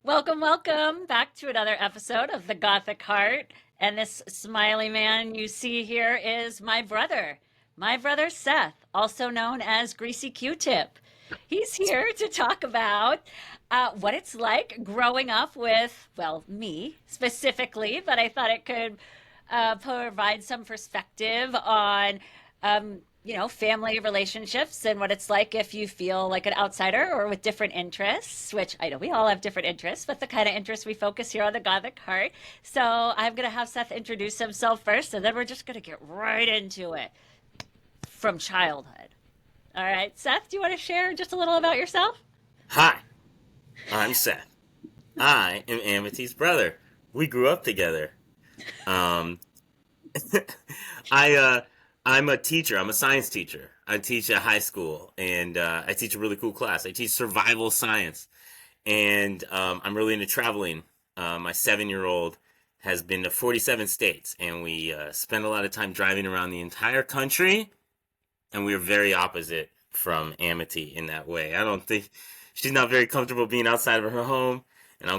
Welcome, welcome back to another episode of the Gothic Heart. And this smiley man you see here is my brother Seth, also known as Greasy Q-Tip. He's here to talk about what it's like growing up with, well, me specifically, but I thought it could provide some perspective on family relationships and what it's like if you feel like an outsider or with different interests, which I know we all have different interests, but the kind of interests we focus here on the Gothic Heart. So I'm going to have Seth introduce himself first, and then we're just going to get right into it from childhood. All right, Seth, do you want to share just a little about yourself? Hi, I'm Seth. I am Amity's brother. We grew up together. Um, I I'm a teacher. I'm a science teacher. I teach at high school, and I teach a really cool class. I teach survival science, and I'm really into traveling. My 7-year-old has been to 47 states, and we spend a lot of time driving around the entire country. And we are very opposite from Amity in that way. I don't think she's not very comfortable being outside of her home, and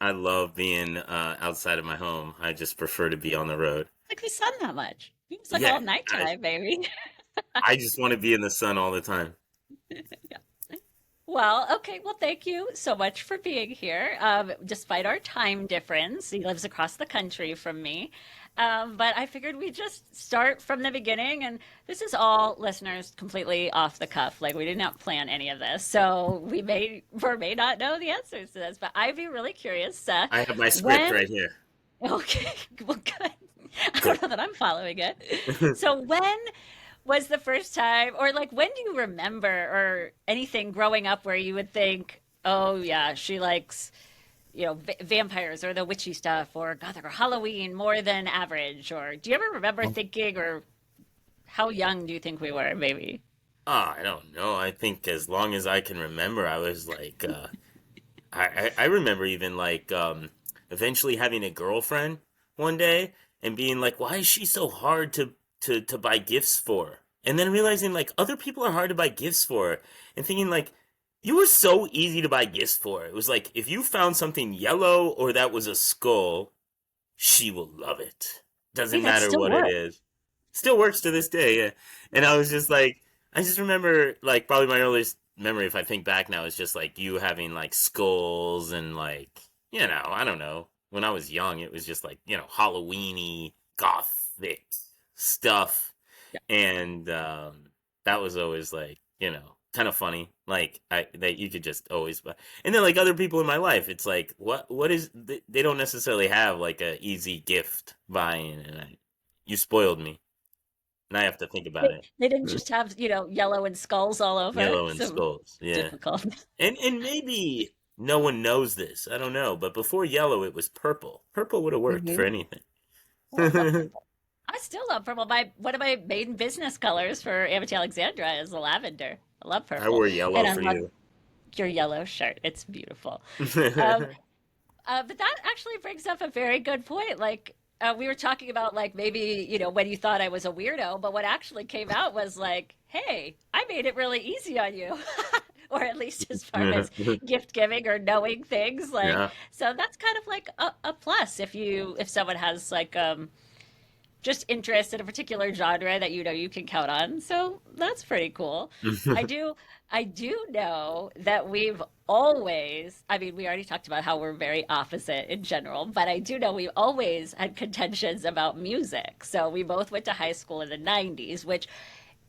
I love being outside of my home. I just prefer to be on the road. Like the sun that much. It's like Yeah, all I nighttime, baby. I just want to be in the sun all the time. Yeah. Well, okay. Well, thank you so much for being here. Despite our time difference, he lives across the country from me. But I figured we'd just start from the beginning. And this is all listeners completely off the cuff. Like, we did not plan any of this. So we may or may not know the answers to this. But I'd be really curious, Seth, I have my script when, right here. okay, well, good. I Good. don't know that I'm following it. So when was the first time, or like when do you remember or anything growing up where you would think, oh yeah, she likes, vampires or the witchy stuff or gothic or Halloween more than average? Or do you ever remember thinking, or how young do you think we were, maybe? I don't know. I think as long as I can remember, I was like, I remember even like eventually having a girlfriend one day and being like, why is she so hard to buy gifts for? And then realizing like other people are hard to buy gifts for and thinking like you were so easy to buy gifts for. It was like if you found something yellow or that was a skull, she will love it. Wait, Doesn't that matter still what it works. is. Still works to this day, yeah. And I was just like, I just remember like probably my earliest memory, if I think back now, is just like you having like skulls and like I don't know. When I was young, it was just like Halloweeny, gothic stuff, Yeah. and that was always like kind of funny. Like I that you could just always buy, and then like other people in my life, it's like what is they don't necessarily have like a easy gift buying, and you spoiled me. And I have to think about it. They didn't just have, yellow and skulls all over. Yellow and So skulls, yeah. difficult. And maybe no one knows this. I don't know. But before yellow, it was purple. Purple would have worked for Hmm. anything. Oh, I love I purple. I still love purple. My One of my main business colors for Amity Alexandra is the lavender. I love purple, wore and yellow I for love you. your yellow shirt. It's beautiful. Um, but that actually brings up a very good point. Like we were talking about, like maybe when you thought I was a weirdo, but what actually came out was like, hey, I made it really easy on you. Or at least as far as gift giving or knowing things, like, Yeah. so that's kind of like a plus if someone has like just interest in a particular genre that you can count on. So that's pretty cool. I do I do know that we've always, I mean, we already talked about how we're very opposite in general, but I do know we always had contentions about music. So we both went to high school in the 90s, which,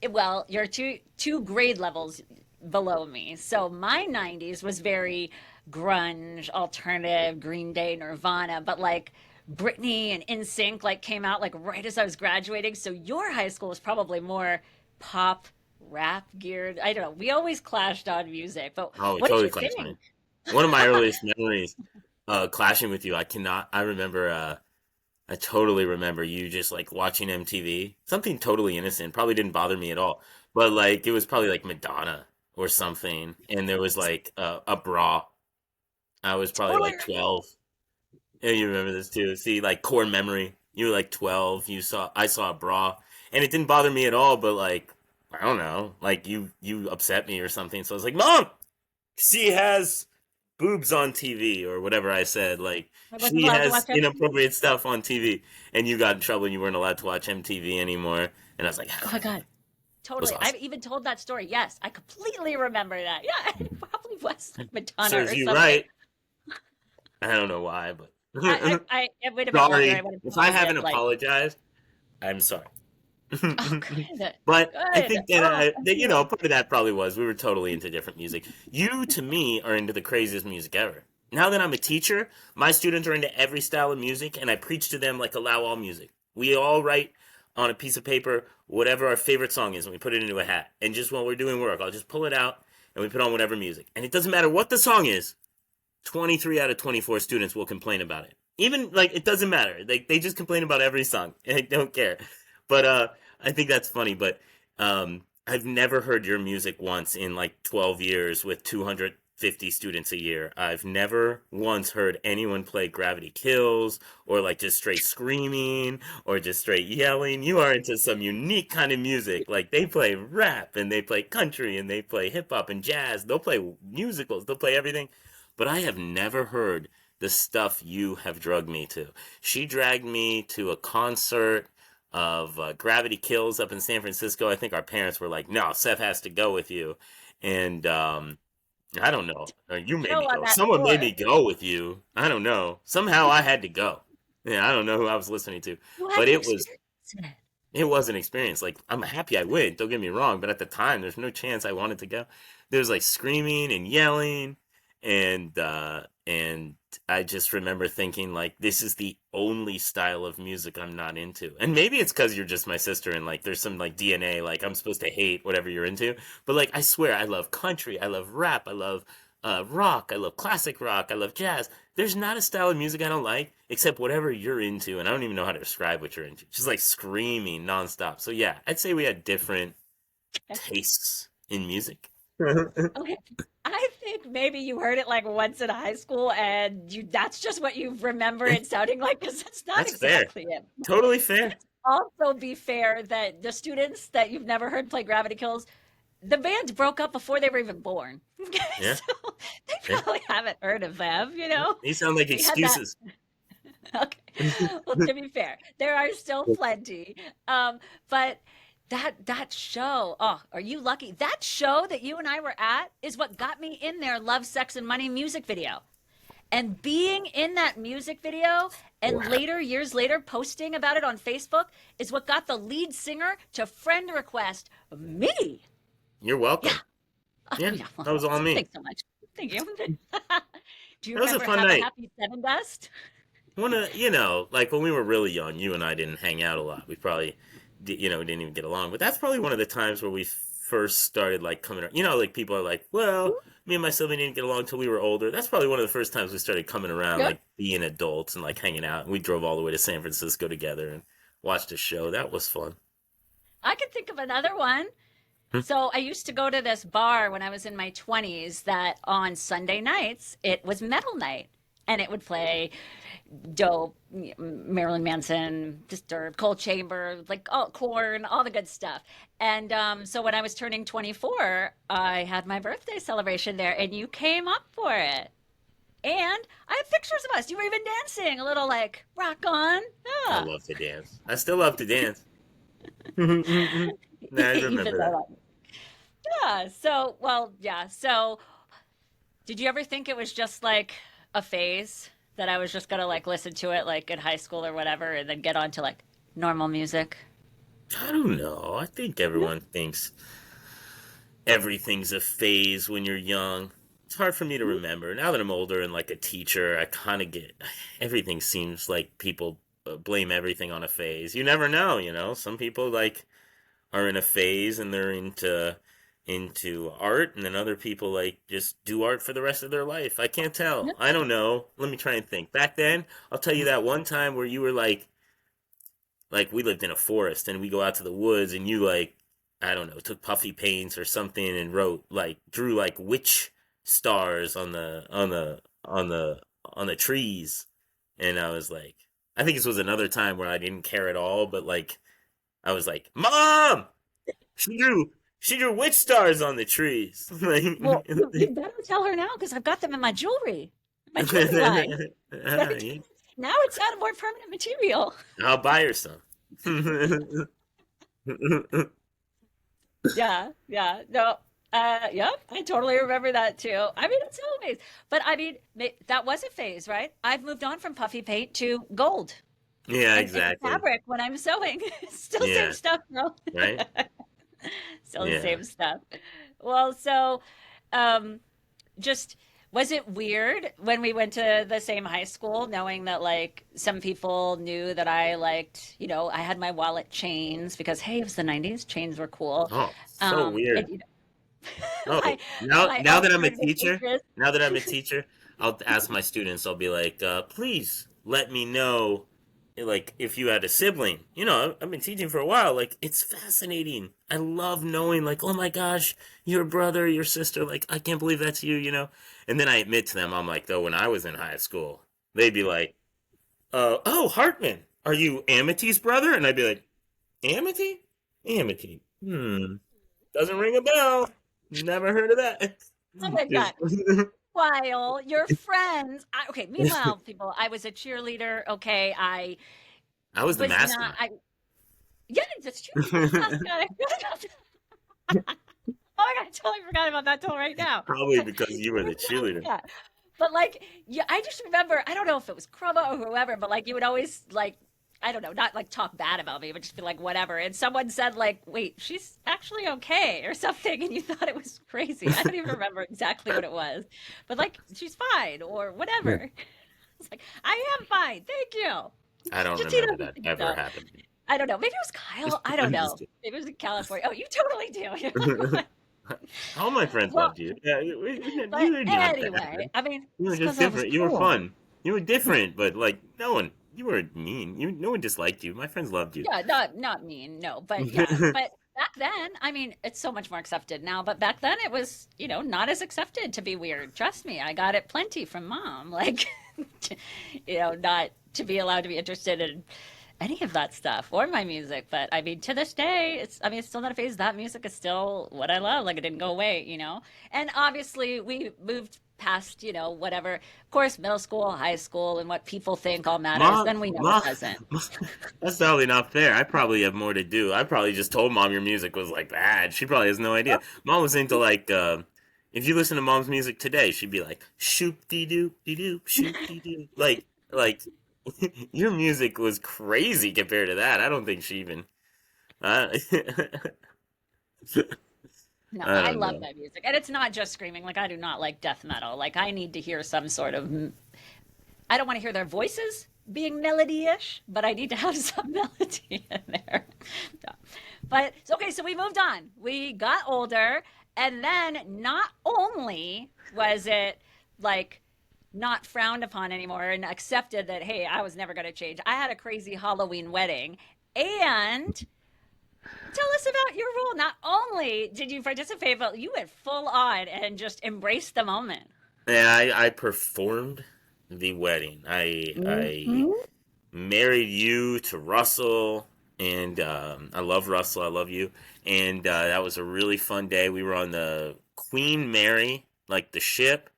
well, you're two grade levels below me. So my 90s was very grunge, alternative, Green Day, Nirvana, but like Britney and NSYNC like came out like right as I was graduating. So your high school was probably more pop, rap geared. I don't know. We always clashed on music, but Oh, we what did totally you clashed, man. think? One of my earliest memories, clashing with you. I remember, I totally remember you just like watching MTV. Something totally innocent, probably didn't bother me at all. But like, it was probably like Madonna or something. And there was like a bra. I was probably Totally like right. 12. Yeah, you remember this too. See, like core memory. You were like 12. I saw a bra, and it didn't bother me at all. But like, I don't know, like you upset me or something. So I was like, Mom, she has boobs on TV or whatever I said. Like I wasn't she allowed to has watch MTV. inappropriate stuff on TV, and you got in trouble and you weren't allowed to watch MTV anymore. And I was like, Oh my it God. was Totally. I've awesome. even told that story. Yes, I completely remember that. Yeah, it probably was like Madonna Serves or you something. right. I don't know why, but It would have been longer. I sorry would have if I told it haven't like, apologized. I'm sorry. oh, good, But I good. think that, Oh, thank you you. know, part of that probably was we were totally into different music. You, to me, are into the craziest music ever. Now that I'm a teacher, my students are into every style of music, and I preach to them like allow all music. We all write on a piece of paper whatever our favorite song is, and we put it into a hat. And just while we're doing work, I'll just pull it out, and we put on whatever music. And it doesn't matter what the song is, 23 out of 24 students will complain about it. Even like it doesn't matter. They just complain about every song. I don't care. But I think that's funny, but I've never heard your music once in like 12 years with 250 students a year. I've never once heard anyone play Gravity Kills or like just straight screaming or just straight yelling. You are into some unique kind of music. Like they play rap and they play country and they play hip hop and jazz. They'll play musicals. They'll play everything, but I have never heard the stuff you have drugged me to. She dragged me to a concert of Gravity Kills up in San Francisco. I think our parents were like, "No, Seth has to go with you," and I don't know. You made Go me on go. that Someone made tour. me go with you. I don't know. Somehow I had to go. Yeah, I don't know who I was listening to, You had but to it was experience it. it was an experience. Like I'm happy I went. Don't get me wrong, but at the time, there's no chance I wanted to go. There was like screaming and yelling, and I just remember thinking like, this is the only style of music I'm not into. And maybe it's because you're just my sister, and like there's some like DNA. Like I'm supposed to hate whatever you're into, but like I swear, I love country, I love rap, I love rock, I love classic rock, I love jazz. There's not a style of music I don't like except whatever you're into, and I don't even know how to describe what you're into. Just like screaming nonstop. So yeah, I'd say we had different tastes in music. Okay. I think maybe you heard it like once in high school and you that's just what you remember it sounding like because that's not That's fair. exactly it. Totally fair. Let's also be fair that the students that you've never heard play Gravity Kills, the band broke up before they were even born. Okay, Yeah. so they Yeah. probably haven't heard of them, you know? These sound like We had that. excuses. Okay. Well, to be fair, there are still plenty. But that show, oh, are you lucky? That show that you and I were at is what got me in their Love, Sex, and Money music video. And being in that music video and Wow. later, years later, posting about it on Facebook is what got the lead singer to friend request me. You're Yeah. welcome. Oh, Yeah, yeah. that Well, was all me. thanks so much. Thank you. Do you That was a remember fun Have a night. Happy Seven Dust? You know, like when we were really young, you and I didn't hang out a lot. We probably, didn't even get along. But that's probably one of the times where we first started like coming. You know, like people are like, well, me and my sibling didn't get along until we were older. That's probably one of the first times we started coming around, Yep. like being adults and like hanging out. And we drove all the way to San Francisco together and watched a show. That was fun. I can think of another one. Hmm. So I used to go to this bar when I was in my 20s that on Sunday nights it was metal night and it would play Dope, Marilyn Manson, Disturbed, Cold Chamber, like all Corn, all the good stuff. And so when I was turning 24, I had my birthday celebration there and you came up for it. And I have pictures of us. You were even dancing a little like rock on. I Yeah. love to dance. I still love to dance. Nah, I Even remember that. though, yeah. So, well, yeah. So did you ever think it was just like a phase that I was just gonna like listen to it like in high school or whatever and then get on to like normal music? I don't know. I think everyone thinks everything's a phase when you're young. It's hard for me to remember. Now that I'm older and like a teacher, I kind of get everything seems like people blame everything on a phase. You never know, you know. Some people like are in a phase and they're into art, and then other people like just do art for the rest of their life. I can't tell. Yep. I don't know. Let me try and think. Back then, I'll tell you that one time where you were like we lived in a forest and we go out to the woods and you like I don't know, took puffy paints or something and wrote like drew like witch stars on the trees. And I was like, I think this was another time where I didn't care at all, but like I was like, "Mom, she drew she drew witch stars on the trees. Like, Well, you better tell her now because I've got them in my jewelry line. But yeah, now it's got a more permanent material. I'll buy her some. Yeah, yeah, no, yep, I totally remember that too. I mean, it's all phase, but I mean, that was a phase, right? I've moved on from puffy paint to gold Yeah, and exactly. fabric when I'm sewing. Still same Yeah, stuff, girl. right? Still the Yeah. same stuff. Well, so, um, just was it weird when we went to the same high school, knowing that like some people knew that I liked, I had my wallet chains because hey, it was the 90s, chains were cool. Oh, so And weird. my Oh, now that I'm a Oxford teacher, waitress. now that I'm a teacher, I'll ask my students. I'll be like, please let me know, like, if you had a sibling. I've been teaching for a while. Like, it's fascinating. I love knowing, like, oh my gosh, your brother, your sister. Like, I can't believe that's you. And then I admit to them, I'm like, though, when I was in high school, they'd be like, oh, Hartman, are you Amity's brother? And I'd be like, Amity, Amity. Doesn't ring a bell. Never heard of that. Oh my God. Just- While your friends, okay, meanwhile, people, I was a cheerleader. Okay. I I was the was not, mascot. yeah, that's true. You were the mascot. Oh my God, I totally forgot about that till right now. Probably because you were You were the the cheerleader. mascot. But like, yeah, I just remember, I don't know if it was Crumba or whoever, but like you would always like, I don't know, not like talk bad about me, but just be like, whatever. And someone said like, wait, she's actually okay or something. And you thought it was crazy. I don't even remember exactly what it was, but like, she's fine or Yeah. whatever. It's like, I am fine. Thank you. I don't She remember doesn't that think ever so. happening. I don't know. Maybe it was Kyle. I don't I'm just know. kidding. Maybe it was in California. Oh, you totally do. All my friends Well, loved you. Yeah, but you were not anyway, bad. I mean, You were it's just because I was different. You were cool. fun. You were different, but like no one. You were mean. No one disliked you. My friends loved you. Yeah, not mean, no, but yeah, but back then, I mean, it's so much more accepted now, but back then it was, not as accepted to be weird. Trust me, I got it plenty from mom, like, not to be allowed to be interested in any of that stuff or my music. But I mean, to this day, it's still not a phase. That music is still what I love. Like it didn't go away. And obviously, we moved past, whatever. Of course, middle school, high school, and what people think all matters. Mom, Then we know it mom, doesn't. mom, that's probably not fair. I probably have more to do. I probably just told mom your music was like bad. She probably has no idea. Mom was into like, if you listen to mom's music today, she'd be like, shoop dee doo dee doo, shoop dee doo. Like, your music was crazy compared to that. I don't think she even. I, No, I I don't love know. my music. And it's not just screaming. Like, I do not like death metal. Like, I need to hear some sort of. I don't want to hear their voices being melody-ish, but I need to have some melody in there. Yeah. But, okay, so we moved on. We got older. And then not only was it like not frowned upon anymore and accepted that, hey, I was never going to change, I had a crazy Halloween wedding. And tell us about your role. Not only did you participate, but you went full on and just embraced the moment. Yeah, I performed the wedding. I Mhm. married you to Russell, and I love Russell. I love you, and that was a really fun day. We were on the Queen Mary, like the ship.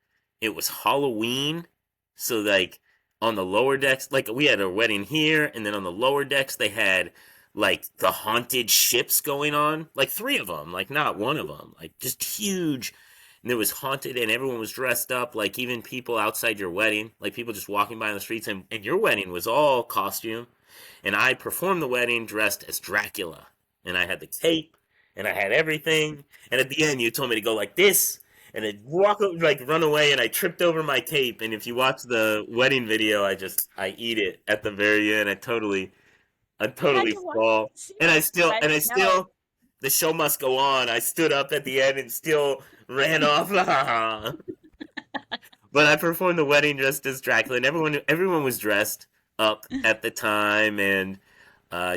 It was Halloween, so like on the lower decks, like we had a wedding here, and then on the lower decks they had like the haunted ships going on, like three of them, like not one of them, like just huge. And it was haunted, and everyone was dressed up, like even people outside your wedding, like people just walking by on the streets. And your wedding was all costume, and I performed the wedding dressed as Dracula, and I had the cape, and I had everything. And at the end, you told me to go like this, and then like run away, and I tripped over my cape. And if you watch the wedding video, I eat it at the very end. I I had totally to watch fall, it. See and I it, still, but and I no. still, the show must go on. I stood up at the end and still ran off. But I performed the wedding dressed as Dracula, and everyone was dressed up at the time, and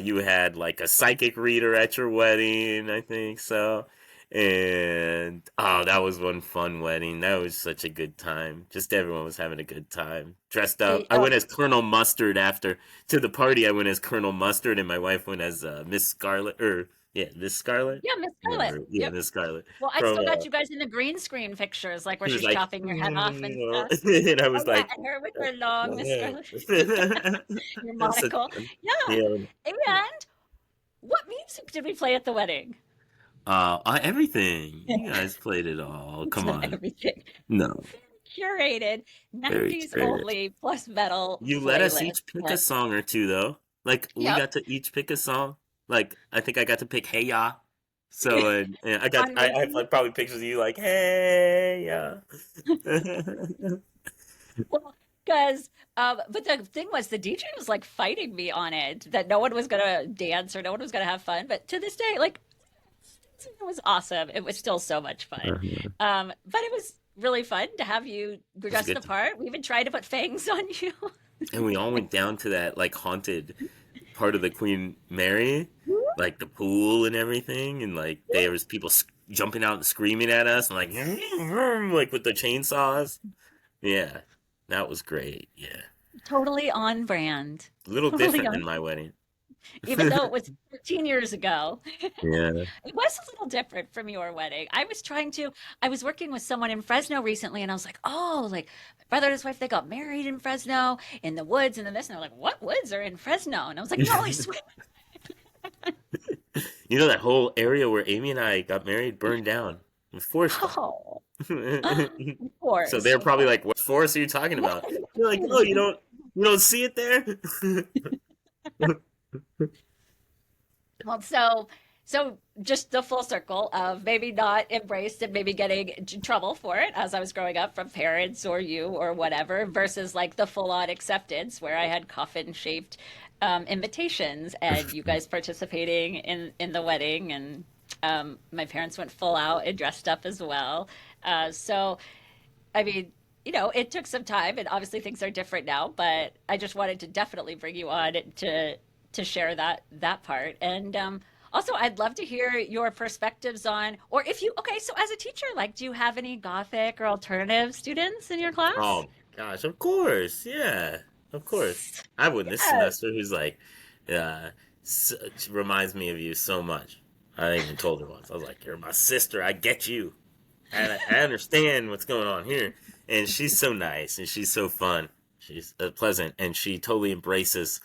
you had like a psychic reader at your wedding, I think so. And oh, that was one fun wedding. That was such a good time. Just everyone was having a good time. Dressed up. I Oh, went as Colonel Mustard after to the party. I went as Colonel Mustard, and my wife went as Miss Scarlet or Yeah, Miss Scarlet. Yeah, Miss Scarlet. Remember? Yeah, Yep. Miss Scarlet. Well, I From still got you guys in the green screen pictures, like where he was she's like, chopping your head off and stuff. and I Oh was yeah, like, and her with her "That's long my Miss hair." Scarlet, your That's such monocle. fun. Yeah. Yeah. And what music did we play at the wedding? Everything. You guys played it all. It's Come not on. everything. No, Curated very 90s curious. only plus metal You let us playlist. each pick a Like, song or two, though. Like we yep. got to each pick a song. Like I think I got to pick "Hey Ya." So and On I have repeat. like probably pictures of you like "Hey Ya." Well, because, but the thing was, the DJ was like fighting me on it that no one was gonna dance or no one was gonna have fun. But to this day, like, it was awesome. It was still so much fun. Uh-huh. But it was really fun to have you It's dressed good the to, part. We even tried to put fangs on you. and we all went down to that like haunted part of the Queen Mary, like the pool and everything, and like there was people jumping out and screaming at us, and like like with the chainsaws. Yeah, that was great. Yeah, Totally on brand. a little Totally different on. than my wedding. Even though it was 13 years ago. Yeah. It was a little different from your wedding. I was working with someone in Fresno recently and I was like, oh, like my brother and his wife, they got married in Fresno in the woods and then this. And they're like, what woods are in Fresno? And I was like, no, I swear. You know that whole area where Amy and I got married burned down with forest fire. Oh, of So course, they're of probably course. like, "What forest are you talking What about?" You're like, "Oh, is? you don't see it there." Well, so just the full circle of maybe not embraced and maybe getting in trouble for it as I was growing up from parents or you or whatever, versus like the full on acceptance where I had coffin shaped invitations and you guys participating in the wedding and my parents went full out and dressed up as well. So I mean, it took some time, and obviously things are different now. But I just wanted to definitely bring you on to share that part. And also, I'd love to hear your perspectives on, or if you, okay, so as a teacher, like, do you have any Gothic or alternative students in your class? Oh gosh, of course, yeah, of course. I have one this Yes. semester who's like, uh, reminds me of you so much. I even told her once. I was like, "You're my sister. I get you. I understand what's going on here." And she's so nice and she's so fun. She's pleasant and she totally embraces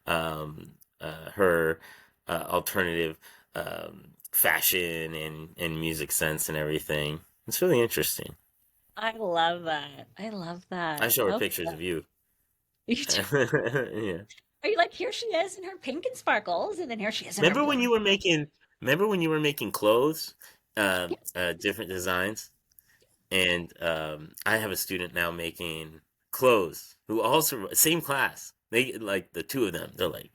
her alternative fashion and music sense and everything. It's really interesting. I love that. I love I that. show her Okay. pictures of you. You do. Yeah. Are you like, here she is in her pink and sparkles, and then here she is in her Remember blue? when you were making remember when you were making clothes, Yes. different designs? And I have a student now making clothes who also same class. They like the two of them. They're like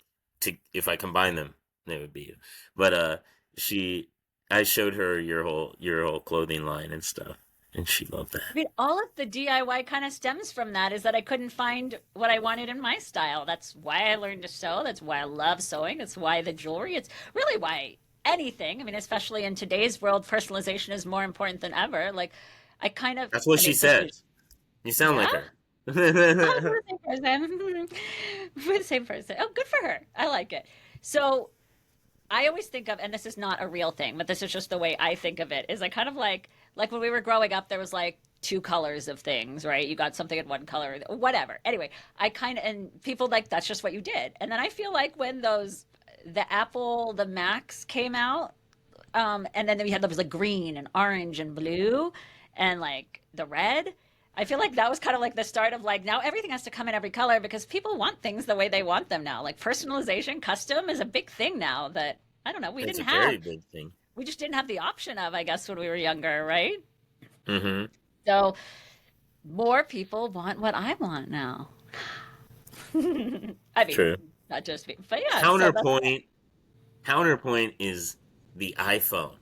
if I combine them, they would be you. But she I showed her your whole clothing line and stuff, and she loved that. I mean, all of the DIY kind of stems from that is that I couldn't find what I wanted in my style. That's why I learned to sew. That's why I love sewing. That's why the jewelry. It's really why anything. I mean, especially in today's world, personalization is more important than ever. Like, That's what I she mean, this is, says. You sound yeah, like her. oh, we're the same person. We're the same person. Oh, good for her. I like it. So I always think of, and this is not a real thing, but this is just the way I think of it, is I kind of like when we were growing up, there was like two colors of things, right? You got something in one color, whatever. Anyway, and people like, that's just what you did. And then I feel like when the Macs came out, and then we had those like green and orange and blue and like the red. I feel like that was kind of like the start of like now everything has to come in every color because people want things the way they want them now. Like personalization, custom is a big thing now that I don't know, It's a very big thing. we just didn't have the option of, I guess, when we were younger, right? Hmm. So more people want what I want now. I mean, True. not just me, but yeah, so that's Counterpoint. Counterpoint is the iPhone.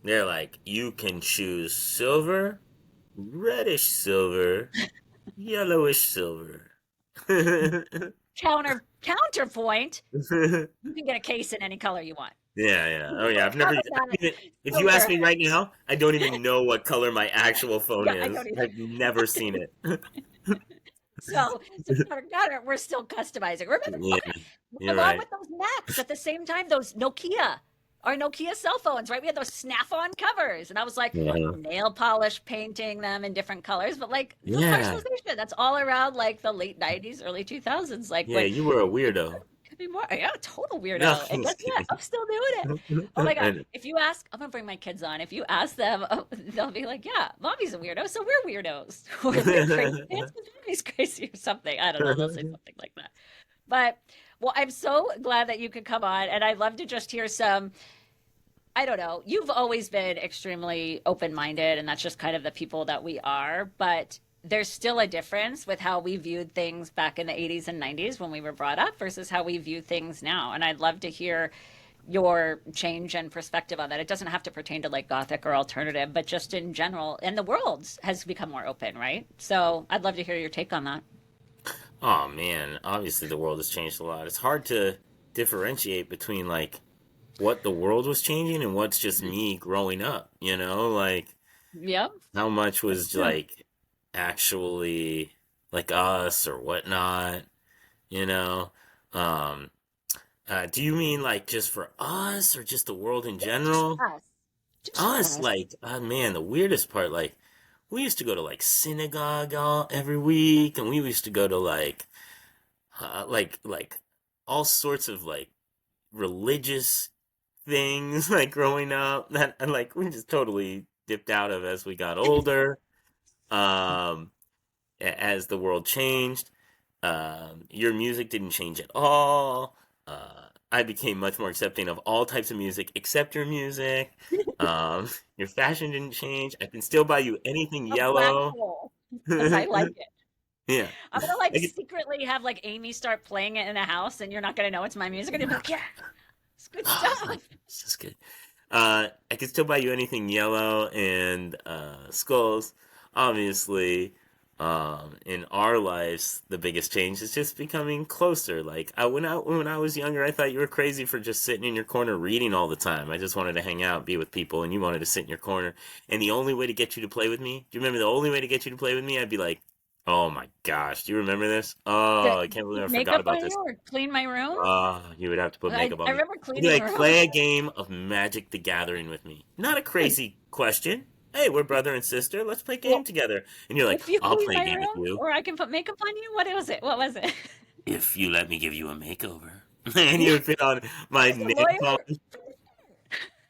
They're like, you can choose silver, reddish silver, yellowish silver. counterpoint. You can get a case in any color you want. Yeah, yeah. Oh, yeah. So I've how never. does that If you ask silver? me right now, I don't even know what color my actual phone Yeah, I is. don't either. I've never seen it. So counter, we're still customizing. Remember, Yeah, okay, you're along right. with those Macs at the same time, those Nokia. our Nokia cell phones, right? We had those snap-on covers, and I was like Yeah. nail polish painting them in different colors, but like the Yeah. personalization, that's all around like the late 90s, early 2000s, like Yeah, when you were a it weirdo. could be more, yeah, total No, weirdo. I'm And guess just what? kidding. I'm still doing it. Oh my God. And, If you ask, I'm gonna bring my kids on. If you ask them, they'll be like, yeah, mommy's a weirdo, so we're weirdos. Or we're crazy pants, but mommy's crazy or something. I don't know. They'll say something like that. But well, I'm so glad that you could come on, and I'd love to just hear some. I don't know. You've always been extremely open-minded, and that's just kind of the people that we are. But there's still a difference with how we viewed things back in the 80s and 90s when we were brought up versus how we view things now. And I'd love to hear your change and perspective on that. It doesn't have to pertain to like Gothic or alternative, but just in general. And the world has become more open, right? So I'd love to hear your take on that. oh man, obviously the world has changed a lot. It's hard to differentiate between like what the world was changing and what's just me growing up, like Yep. how much That's was true. like actually like us or whatnot, you know? Um, do you mean like just for us or just the world in Just general? us. Just Us, us. like, oh man, the weirdest part, like, we used to go to like synagogue every week, and we used to go to like all sorts of like religious things, like growing up that and like we just totally dipped out of as we got older. Um, as the world changed. Your music didn't change at all. I became much more accepting of all types of music except your music. Um, your fashion didn't change. I can still buy you anything A black yellow. hole. Because I Yeah. like it. I'm gonna like I could, secretly have like Amy start playing it in the house, and you're not gonna know it's my music, and you'll be like, "Yeah, it's good oh, it's like, stuff." it's just good. I could still buy you anything yellow and skulls. Obviously, in our lives, the biggest change is just becoming closer. Like when I was younger, I thought you were crazy for just sitting in your corner reading all the time. I just wanted to hang out, be with people, and you wanted to sit in your corner. And the only way to get you to play with me, do you remember the only way to get you to play with me? I'd be like, "Oh my gosh, do you remember this? To Oh, I can't believe I put forgot makeup about on this." you or clean my room. You would have to put makeup I on me. remember You'd be cleaning the like, room. play a game of Magic the Gathering with me. Not a crazy question. Hey, we're brother and sister. Let's play a game Well, together. And you're like, if you I'll clean play a my game with room, you or I can put makeup on you. What was it? What was it? if you let me give you a makeover. And you would fit on my As a nail lawyer, polish.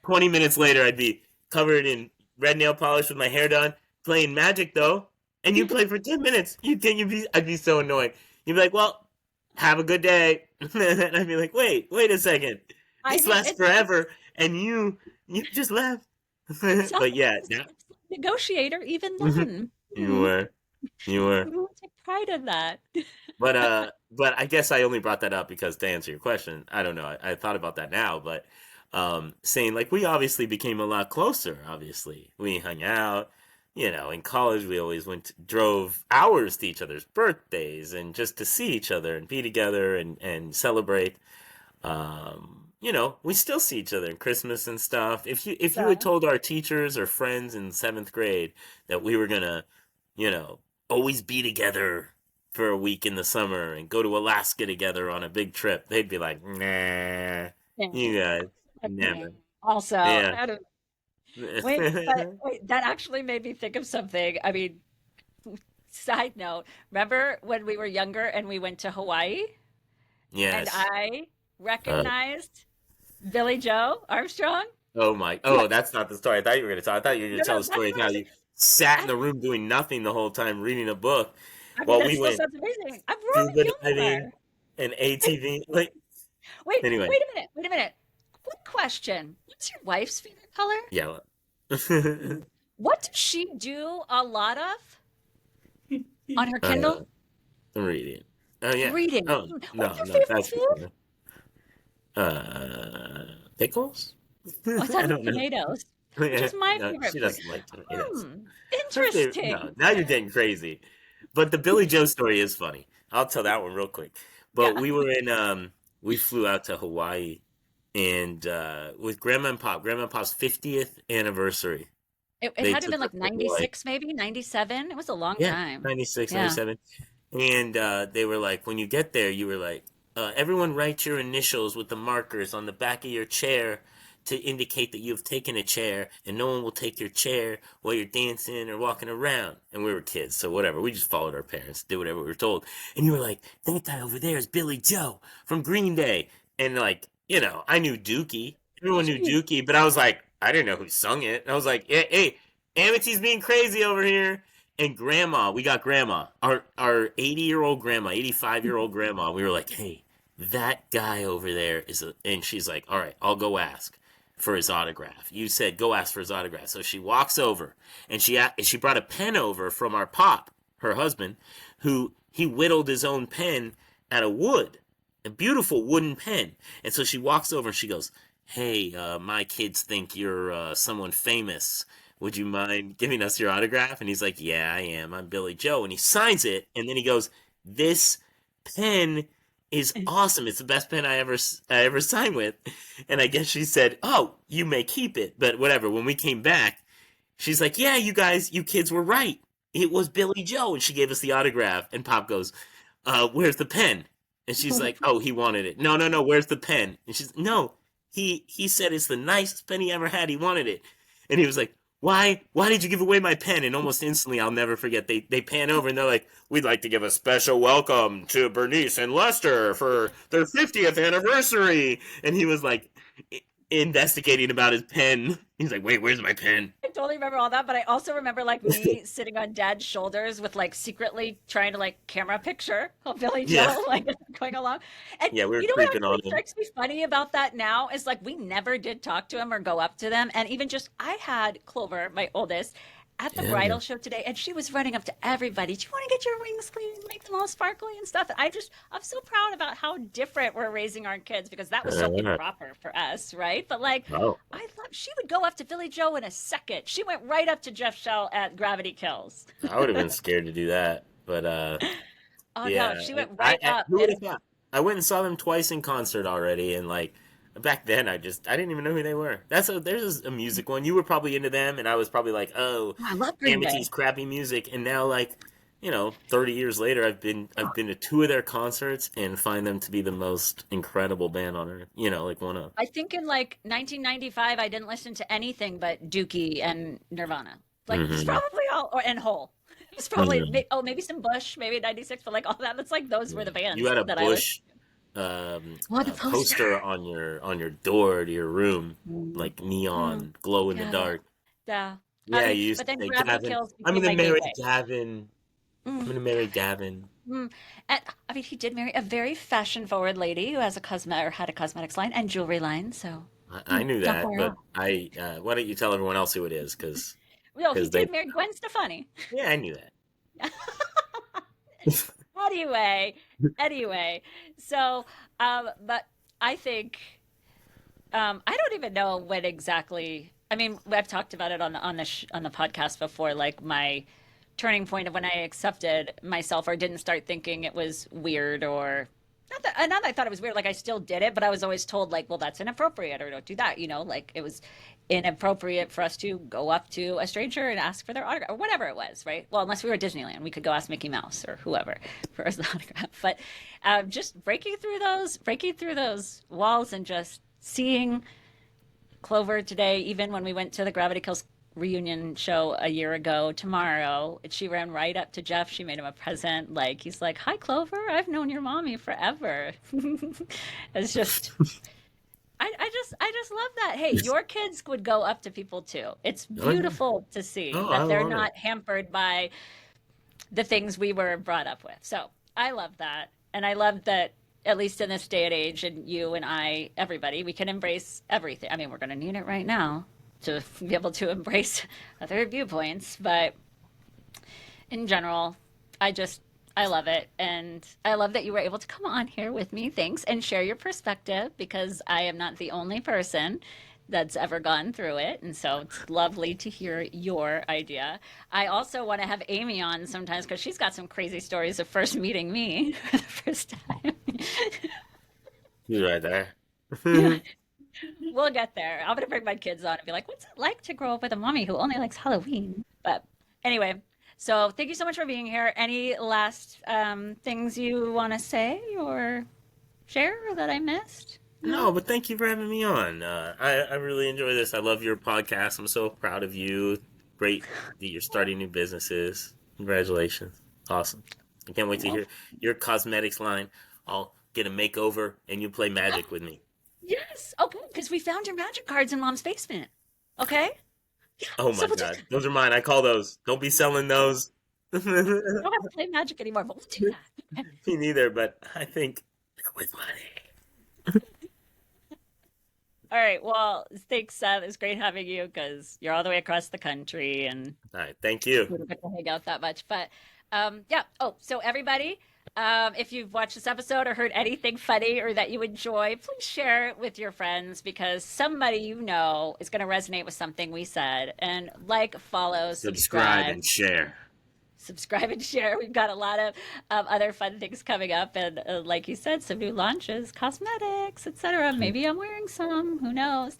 20 minutes later, I'd be covered in red nail polish with my hair done, playing Magic though. And you play for 10 minutes. I'd be so annoyed. You'd be like, well, have a good day. And I'd be like, wait a second. I This hate lasts it. forever. And you just left. Sounds But like yeah, I was now, a negotiator even then. you Hmm. were, you were. You take pride in that. But I guess I only brought that up because to answer your question, I don't know. I thought about that now, but saying like we obviously became a lot closer. Obviously, we hung out. In college we always drove hours to each other's birthdays and just to see each other and be together and celebrate. We still see each other in Christmas and stuff. If you had Yeah. told our teachers or friends in seventh grade that we were gonna, you know, always be together for a week in the summer and go to Alaska together on a big trip, they'd be like, nah, you Yeah. guys never. Also, Yeah. I don't wait, but wait, that actually made me think of something. I mean, side note, remember when we were younger and we went to Hawaii and Yes. I Uh, recognized Billy Joe Armstrong? oh my. What? Oh, that's not the story I thought you were gonna tell. I thought you were gonna No, tell no, the that's story of what I how was. you sat in I, the room doing nothing the whole time reading a book I mean, while that we still went sounds amazing. I'm Roman scuba diving Gilmore. and ATV. Like, Wait, anyway, wait a minute. Wait a minute. Quick question. What's your wife's favorite color? yeah. What does she do a lot of on her uh, Kindle? I'm reading. Oh yeah. Reading. Oh What's no, her no, favorite that's for food? sure. Pickles? Oh, I thought I it was don't know. tomatoes, which Yeah, is my no, favorite she food. doesn't like tomatoes. Her favorite, no, Interesting. now you're getting crazy. But the Billy Joe story is funny. I'll tell that one real quick. But Yeah. we flew out to Hawaii and with Grandma and Pop's 50th anniversary. It They had to have been took us like to Hawaii. 96, maybe 97. It was a long Yeah, time. 96, Yeah. 97. And they were like, when you get there, you were like, everyone write your initials with the markers on the back of your chair to indicate that you've taken a chair, and no one will take your chair while you're dancing or walking around. And we were kids, so whatever. We just followed our parents, did whatever we were told. And you were like, that guy over there is Billy Joe from Green Day. And like, I knew Dookie. Everyone knew Jeez. Dookie, but I was like, I didn't know who sung it. And I was like, hey, Amity's being crazy over here. And grandma, we got grandma, our 80-year-old grandma, 85-year-old grandma. We were like, hey, that guy over there and she's like, all right, I'll go ask for his autograph. You said go ask for his autograph. So she walks over and she brought a pen over from our pop, her husband, who he whittled his own pen out of wood, a beautiful wooden pen. And so she walks over and she goes, hey, my kids think you're someone famous. Would you mind giving us your autograph? And he's like, yeah, I am. I'm Billy Joe. And he signs it. And then he goes, this pen is awesome. It's the best pen I ever signed with. And I guess she said, oh, you may keep it. But whatever. When we came back, she's like, yeah, you kids were right. It was Billy Joe. And she gave us the autograph. And Pop goes, where's the pen? And she's like, oh, he wanted it. No, no, no. Where's the pen? And she's, no, he said it's the nicest pen he ever had. He wanted it. And he was like, why did you give away my pen? And almost instantly, I'll never forget, they pan over and they're like, we'd like to give a special welcome to Bernice and Lester for their 50th anniversary. And he was like investigating about his pen. He's like, wait, where's my pen? I totally remember all that, but I also remember like me sitting on dad's shoulders with like secretly trying to like camera picture of Billy Yeah. Joel like going along. And Yeah, we were you know what creeping on actually him. strikes me funny about that now is like we never did talk to him or go up to them. And even just I had Clover, my oldest, at the Yeah. bridal show today, and she was running up to everybody. Do you want to get your wings clean, make them all sparkly and stuff? I'm so proud about how different we're raising our kids because that was so Uh, improper for us, right? But like oh, she would go up to Billy Joe in a second. She went right up to Jeff Shell at Gravity Kills. I would have been scared to do that. But Oh no, yeah, she went I, right I up who would have and thought? I went and saw them twice in concert already, and like back then, I didn't even know who they were. There's a music one. You were probably into them, and I was probably like, oh, oh, I love Green Amity's Day. crappy music. And now, like, 30 years later, I've been to two of their concerts and find them to be the most incredible band on earth. Like one of. I think in like 1995, I didn't listen to anything but Dookie and Nirvana. Like it's Hmm. probably all or and Hole. It's probably Hmm. maybe some Bush, maybe 96, but like all that. It's like those were Yeah. the You bands had a that I listened. Bush Oh, the poster. poster on your door to your room, Mm, like mm, neon, glow in the yeah, dark. yeah. I Yeah, mean, you used but to then say, Gravity Gavin, Kills I'm became gonna my marry gateway. Gavin. I'm Mm. gonna marry Gavin. Mm. And I mean, he did marry a very fashion-forward lady who has a cosmetic or had a cosmetics line and jewelry line. So I knew don't that, go but wrong. why don't you tell everyone else who it is? Well, he Because they, did marry Gwen Stefani. yeah, I knew that. Anyway, anyway, so but I think I don't even know when exactly. I mean, I've talked about it on the podcast before, like my turning point of when I accepted myself or didn't start thinking it was weird or not that I thought it was weird. Like I still did it, but I was always told like, well, that's inappropriate or don't do that. Like it was inappropriate for us to go up to a stranger and ask for their autograph or whatever it was, right? Well, unless we were at Disneyland, we could go ask Mickey Mouse or whoever for his autograph. But just breaking through those walls and just seeing Clover today, even when we went to the Gravity Kills reunion show a year ago tomorrow, she ran right up to Jeff. She made him a present. Like he's like, "Hi, Clover. I've known your mommy forever." It's just, I just love that. Hey, your kids would go up to people too. It's Oh yeah. beautiful to see Oh, I that they're love it. not hampered by the things we were brought up with. So I love that. And I love that, at least in this day and age, and you and I, everybody, we can embrace everything. I mean, we're going to need it right now to be able to embrace other viewpoints. But in general, I just, I love it. And I love that you were able to come on here with me. Thanks. And share your perspective because I am not the only person that's ever gone through it. And so it's lovely to hear your idea. I also want to have Amy on sometimes because she's got some crazy stories of first meeting me for the first time. He's right there. We'll get there. I'm going to bring my kids on and be like, what's it like to grow up with a mommy who only likes Halloween? But anyway, so thank you so much for being here. Any last things you want to say or share that I missed? No, but thank you for having me on. I really enjoy this. I love your podcast. I'm so proud of you. Great that you're starting new businesses. Congratulations. Awesome. I can't wait to Well, hear your cosmetics line. I'll get a makeover and you play magic with me. yes. Okay, because we found your magic cards in Mom's basement. Okay? Yeah. Oh So my we'll do God. that. Those are mine. I call those. Don't be selling those. Me We don't have to play magic anymore, but we'll do that. Okay. neither, but I think with money. All right. Well, thanks, Seth. It's great having you because you're all the way across the country and All right. Thank you. we don't get to hang out that much. But yeah. Oh, so everybody, if you've watched this episode or heard anything funny or that you enjoy, please share it with your friends because somebody you know is going to resonate with something we said. And like, follow, Subscribe subscribe, and share. subscribe and share. We've got a lot of other fun things coming up, and like you said, some new launches, cosmetics, etc. Maybe I'm wearing some. Who knows?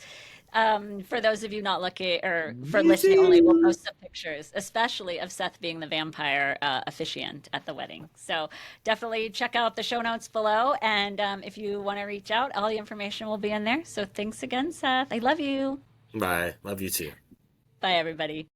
For those of you not looking or for listening only, we'll Easy. post some pictures, especially of Seth being the vampire officiant at the wedding. So definitely check out the show notes below, and if you want to reach out, all the information will be in there. So thanks again, Seth. I love you. Bye. Love you too. Bye, everybody.